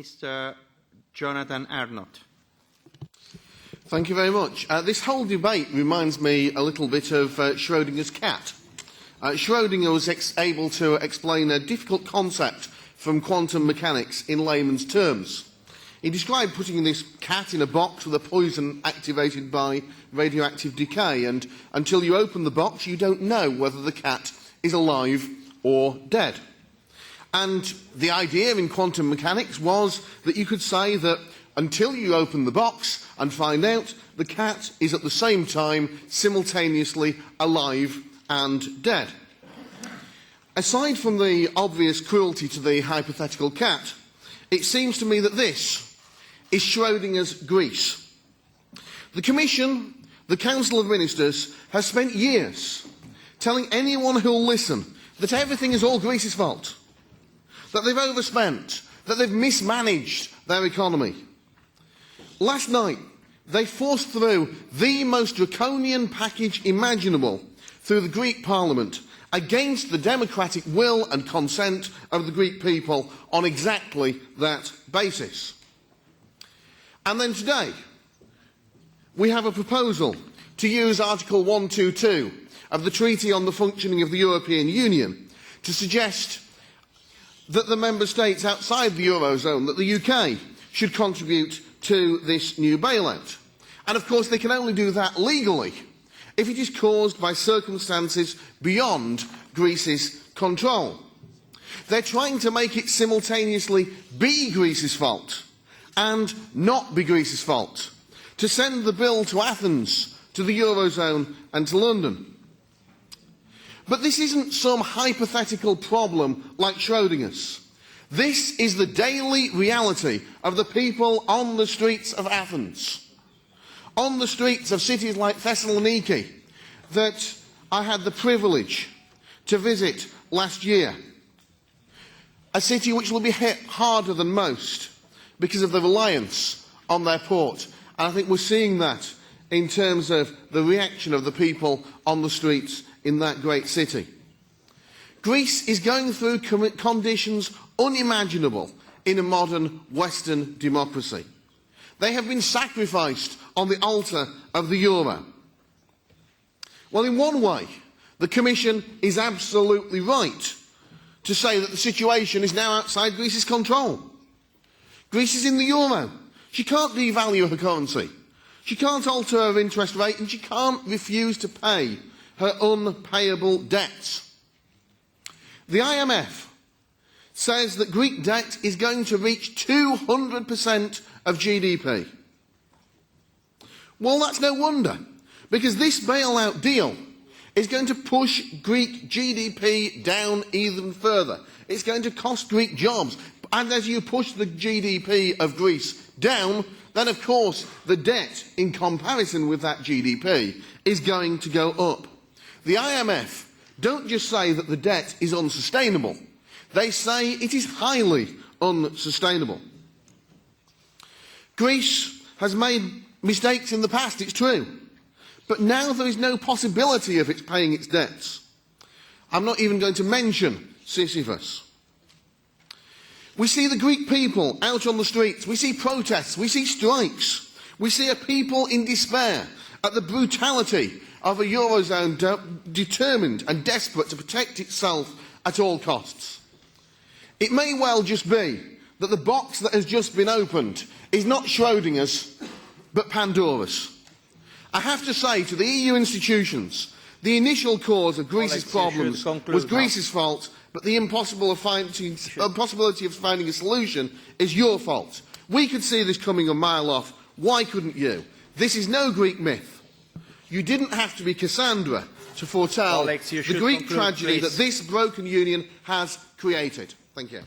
Mr. Jonathan Arnott. Thank you very much. This whole debate reminds me a little bit of Schrödinger's cat. Schrödinger was able to explain a difficult concept from quantum mechanics in layman's terms. He described putting this cat in a box with a poison activated by radioactive decay, and until you open the box, you don't know whether the cat is alive or dead. And the idea in quantum mechanics was that you could say that until you open the box and find out, the cat is at the same time simultaneously alive and dead. Aside from the obvious cruelty to the hypothetical cat, it seems to me that this is Schrödinger's Greece. The Commission, the Council of Ministers, has spent years telling anyone who will listen that everything is all Greece's fault, that they've overspent, that they've mismanaged their economy. Last night, they forced through the most draconian package imaginable through the Greek Parliament against the democratic will and consent of the Greek people on exactly that basis. And then today, we have a proposal to use Article 122 of the Treaty on the Functioning of the European Union to suggest that the member states outside the Eurozone, that the UK, should contribute to this new bailout. And of course, they can only do that legally if it is caused by circumstances beyond Greece's control. They're trying to make it simultaneously be Greece's fault and not be Greece's fault, to send the bill to Athens, to the Eurozone and to London. But this isn't some hypothetical problem like Schrödinger's. This is the daily reality of the people on the streets of Athens, on the streets of cities like Thessaloniki that I had the privilege to visit last year. A city which will be hit harder than most because of the reliance on their port. And I think we're seeing that in terms of the reaction of the people on the streets in that great city. Greece is going through conditions unimaginable in a modern Western democracy. They have been sacrificed on the altar of the euro. Well, in one way, the Commission is absolutely right to say that the situation is now outside Greece's control. Greece is in the euro. She can't devalue her currency. She can't alter her interest rate, and she can't refuse to pay her unpayable debts. The IMF says that Greek debt is going to reach 200% of GDP. Well, that's no wonder, because this bailout deal is going to push Greek GDP down even further. It's going to cost Greek jobs. And as you push the GDP of Greece down, then of course the debt in comparison with that GDP is going to go up. The IMF don't just say that the debt is unsustainable. They say it is highly unsustainable. Greece has made mistakes in the past, it's true. But now there is no possibility of it paying its debts. I'm not even going to mention Sisyphus. We see the Greek people out on the streets. We see protests. We see strikes. We see a people in despair at the brutality of a Eurozone determined and desperate to protect itself at all costs. It may well just be that the box that has just been opened is not Schrödinger's, but Pandora's. I have to say to the EU institutions, the initial cause of Greece's problems was Greece's fault, but the impossibility of finding a solution is your fault. We could see this coming a mile off. Why couldn't you? This is no Greek myth. You didn't have to be Cassandra to foretell the Greek tragedy that this broken union has created. Thank you.